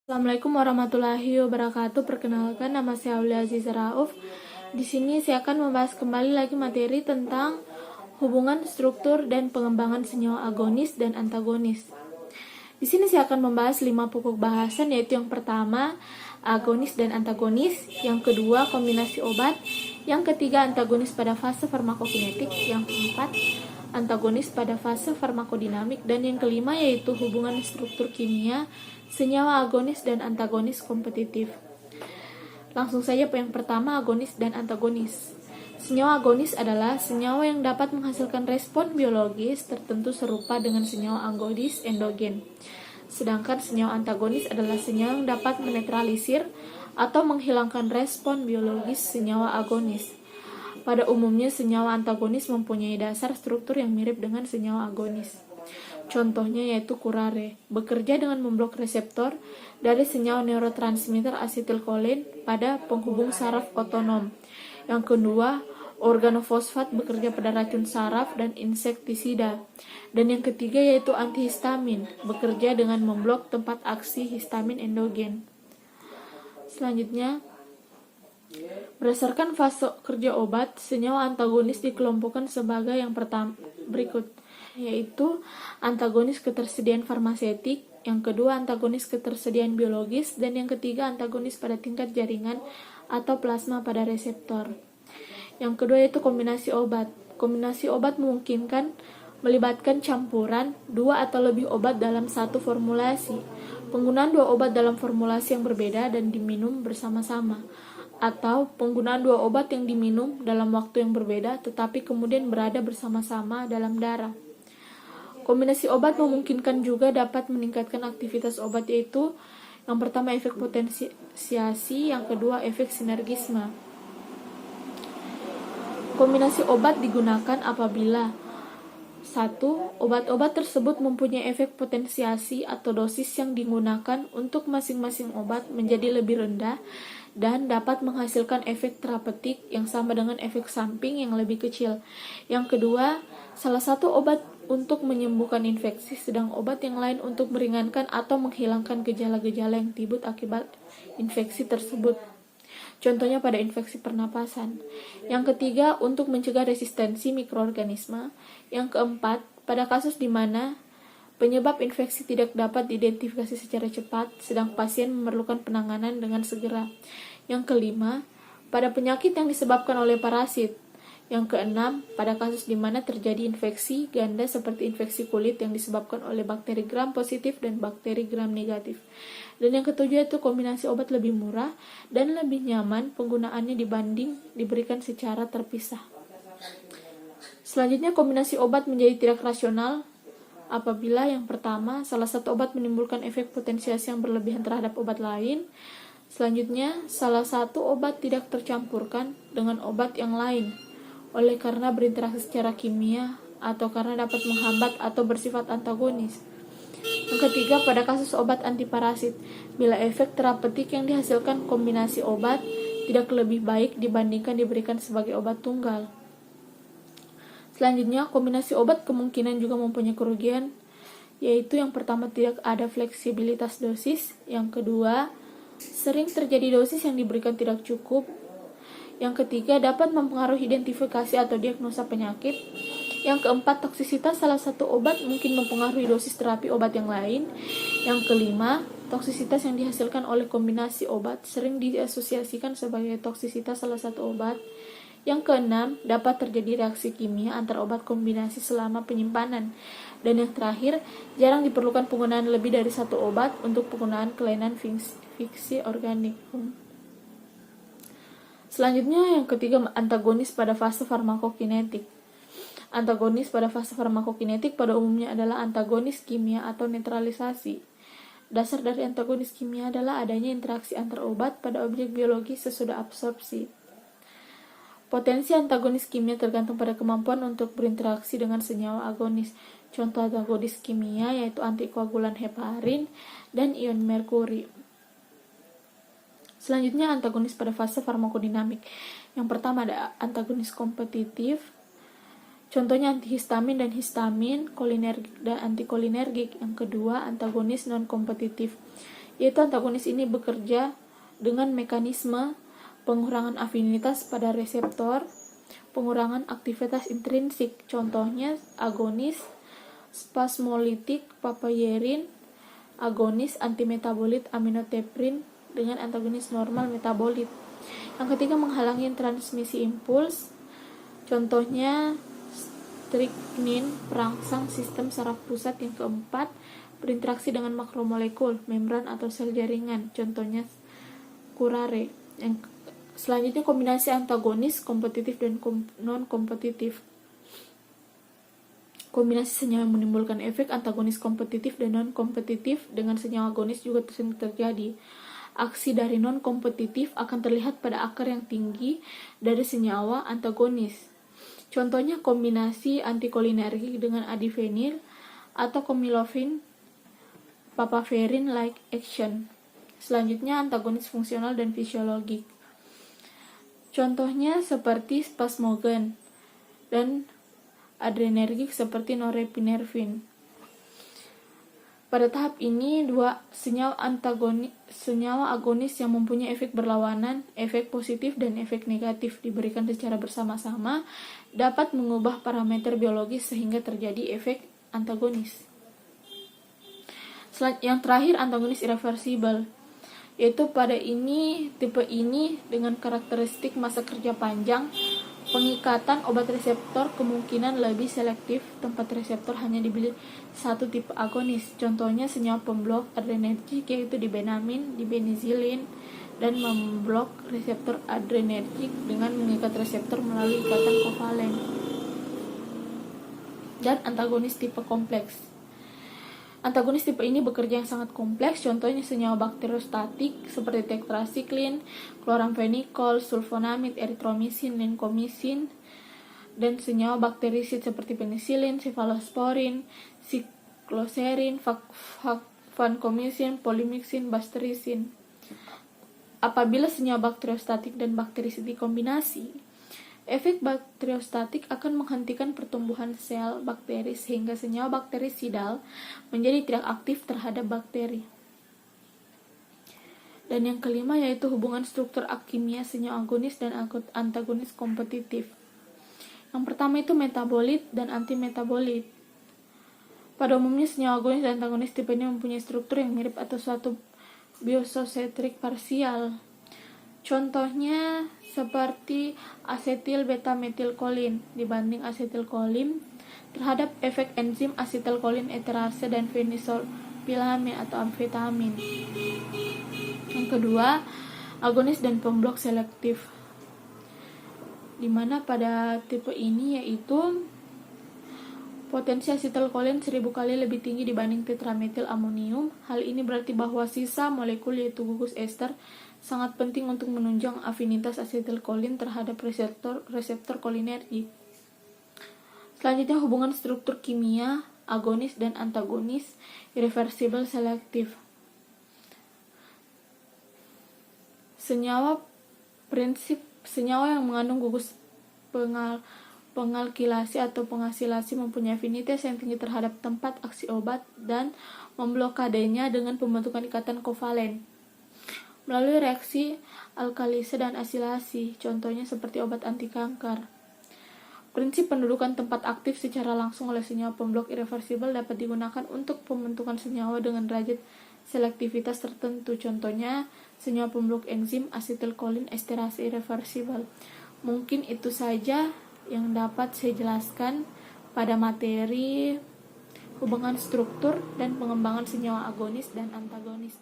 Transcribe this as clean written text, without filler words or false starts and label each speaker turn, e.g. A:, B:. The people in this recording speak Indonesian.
A: Assalamualaikum warahmatullahi wabarakatuh. Perkenalkan, nama saya Aulia Aziza Rauf. Di sini saya akan membahas kembali lagi materi tentang hubungan struktur dan pengembangan senyawa agonis dan antagonis. Di sini saya akan membahas 5 pokok bahasan, yaitu yang pertama, agonis dan antagonis, yang kedua, kombinasi obat, yang ketiga, antagonis pada fase farmakokinetik, yang keempat, antagonis pada fase farmakodinamik, dan yang kelima yaitu hubungan struktur kimia senyawa agonis dan antagonis kompetitif. Langsung saja yang pertama, agonis dan antagonis. Senyawa agonis adalah senyawa yang dapat menghasilkan respon biologis tertentu serupa dengan senyawa agonis endogen. Sedangkan senyawa antagonis adalah senyawa yang dapat menetralisir atau menghilangkan respon biologis senyawa agonis. Pada umumnya, senyawa antagonis mempunyai dasar struktur yang mirip dengan senyawa agonis. Contohnya yaitu curare, bekerja dengan memblok reseptor dari senyawa neurotransmitter asetilkolin pada penghubung saraf otonom. Yang kedua, organofosfat bekerja pada racun saraf dan insektisida. Dan yang ketiga yaitu antihistamin, bekerja dengan memblok tempat aksi histamin endogen. Selanjutnya, berdasarkan fase kerja obat, senyawa antagonis dikelompokkan sebagai yang pertama berikut, yaitu antagonis ketersediaan farmasetik, yang kedua antagonis ketersediaan biologis, dan yang ketiga antagonis pada tingkat jaringan atau plasma pada reseptor. Yang kedua yaitu kombinasi obat. Kombinasi obat memungkinkan melibatkan campuran 2 atau lebih obat dalam satu formulasi. Penggunaan 2 obat dalam formulasi yang berbeda dan diminum bersama-sama, atau penggunaan 2 obat yang diminum dalam waktu yang berbeda tetapi kemudian berada bersama-sama dalam darah. Kombinasi obat memungkinkan juga dapat meningkatkan aktivitas obat, yaitu yang pertama efek potensiasi, yang kedua efek sinergisme. Kombinasi obat digunakan apabila 1. Obat-obat tersebut mempunyai efek potensiasi atau dosis yang digunakan untuk masing-masing obat menjadi lebih rendah dan dapat menghasilkan efek terapeutik yang sama dengan efek samping yang lebih kecil. Yang kedua, salah satu obat untuk menyembuhkan infeksi, sedang obat yang lain untuk meringankan atau menghilangkan gejala-gejala yang timbul akibat infeksi tersebut. Contohnya pada infeksi pernapasan. Yang ketiga, untuk mencegah resistensi mikroorganisme. Yang keempat, pada kasus di mana penyebab infeksi tidak dapat diidentifikasi secara cepat, sedang pasien memerlukan penanganan dengan segera. Yang kelima, pada penyakit yang disebabkan oleh parasit. Yang keenam, pada kasus di mana terjadi infeksi ganda seperti infeksi kulit yang disebabkan oleh bakteri gram positif dan bakteri gram negatif. Dan yang ketujuh itu kombinasi obat lebih murah dan lebih nyaman penggunaannya dibanding diberikan secara terpisah. Selanjutnya, kombinasi obat menjadi tidak rasional apabila yang pertama, salah satu obat menimbulkan efek potensiasi yang berlebihan terhadap obat lain. Selanjutnya, salah satu obat tidak tercampurkan dengan obat yang lain oleh karena berinteraksi secara kimia atau karena dapat menghambat atau bersifat antagonis. Yang ketiga, pada kasus obat antiparasit, bila efek terapeutik yang dihasilkan kombinasi obat tidak lebih baik dibandingkan diberikan sebagai obat tunggal. Selanjutnya, kombinasi obat kemungkinan juga mempunyai kerugian, yaitu yang pertama tidak ada fleksibilitas dosis, yang kedua sering terjadi dosis yang diberikan tidak cukup, yang ketiga dapat mempengaruhi identifikasi atau diagnosa penyakit, yang keempat toksisitas salah satu obat mungkin mempengaruhi dosis terapi obat yang lain, yang kelima toksisitas yang dihasilkan oleh kombinasi obat sering diasosiasikan sebagai toksisitas salah satu obat, yang keenam dapat terjadi reaksi kimia antar obat kombinasi selama penyimpanan, dan yang terakhir jarang diperlukan penggunaan lebih dari satu obat untuk penggunaan kelainan fiksi organik. Selanjutnya yang ketiga, antagonis pada fase farmakokinetik. Antagonis pada fase farmakokinetik pada umumnya adalah antagonis kimia atau netralisasi. Dasar dari antagonis kimia adalah adanya interaksi antar obat pada objek biologis sesudah absorpsi. Potensi antagonis kimia tergantung pada kemampuan untuk berinteraksi dengan senyawa agonis. Contoh antagonis kimia yaitu antikoagulan heparin dan ion merkuri. Selanjutnya, antagonis pada fase farmakodinamik. Yang pertama ada antagonis kompetitif. Contohnya antihistamin dan histamin, kolinergik dan antikolinergik. Yang kedua, antagonis non-kompetitif. yaitu antagonis ini bekerja dengan mekanisme pengurangan afinitas pada reseptor, pengurangan aktivitas intrinsik, contohnya agonis spasmolitik papayerin, agonis antimetabolit aminoteprin dengan antagonis normal metabolit. Yang ketiga, menghalangi transmisi impuls, contohnya strychnine perangsang sistem saraf pusat. Yang keempat, berinteraksi dengan makromolekul, membran atau sel jaringan, contohnya curare. Yang selanjutnya, kombinasi antagonis kompetitif dan non-kompetitif. Kombinasi senyawa yang menimbulkan efek antagonis kompetitif dan non-kompetitif dengan senyawa agonis juga sering terjadi. Aksi dari non-kompetitif akan terlihat pada akar yang tinggi dari senyawa antagonis. Contohnya kombinasi antikolinergik dengan adifenil atau komilofin papaverin-like action. Selanjutnya, antagonis fungsional dan fisiologik. Contohnya seperti spasmogen dan adrenergik seperti norepinefrin. Pada tahap ini, dua senyawa agonis yang mempunyai efek berlawanan, efek positif dan efek negatif diberikan secara bersama-sama dapat mengubah parameter biologis sehingga terjadi efek antagonis. Yang terakhir, antagonis irreversibel, yaitu pada tipe ini dengan karakteristik masa kerja panjang, pengikatan obat reseptor kemungkinan lebih selektif, tempat reseptor hanya dibeli satu tipe agonis, contohnya senyawa pemblok adrenergik yaitu dibenamin, dibenizilin, dan memblok reseptor adrenergik dengan mengikat reseptor melalui ikatan kovalen. Dan antagonis tipe kompleks. Antagonis tipe ini bekerja yang sangat kompleks, contohnya senyawa bakteriostatik seperti tetrasiklin, kloramfenikol, sulfonamid, eritromisin, linkomisin, dan senyawa bakterisid seperti penisilin, cefalosporin, sikloserin, vancomycin, polymyxin, bastrisin. Apabila senyawa bakteriostatik dan bakterisid dikombinasi, efek bakteriostatik akan menghentikan pertumbuhan sel bakteri sehingga senyawa bakterisidal menjadi tidak aktif terhadap bakteri. Dan yang kelima yaitu hubungan struktur kimia senyawa agonis dan antagonis kompetitif. Yang pertama itu metabolit dan antimetabolit. Pada umumnya senyawa agonis dan antagonis tipe ini mempunyai struktur yang mirip atau suatu biosositrik parsial. Contohnya seperti asetil beta-metilkolin dibanding asetilkolin terhadap efek enzim asetilkolin esterase dan fenisolpilamin atau amfetamin. Yang kedua, agonis dan pemblok selektif, di mana pada tipe ini yaitu potensi asetilkolin 1000 kali lebih tinggi dibanding tetrametil amonium. Hal ini berarti bahwa sisa molekul yaitu gugus ester sangat penting untuk menunjang afinitas asetilkolin terhadap reseptor kolinergik. Selanjutnya, hubungan struktur kimia agonis dan antagonis irreversibel selektif. Senyawa yang mengandung gugus pengalkilasi atau pengasilasi mempunyai afinitas yang tinggi terhadap tempat aksi obat dan memblokadenya dengan pembentukan ikatan kovalen melalui reaksi alkalise dan asilasi, contohnya seperti obat anti kanker. Prinsip pendudukan tempat aktif secara langsung oleh senyawa pemblok irreversibel dapat digunakan untuk pembentukan senyawa dengan derajat selektivitas tertentu, contohnya senyawa pemblok enzim asetilkolin esterase irreversibel. Mungkin itu saja yang dapat saya jelaskan pada materi hubungan struktur dan pengembangan senyawa agonis dan antagonis.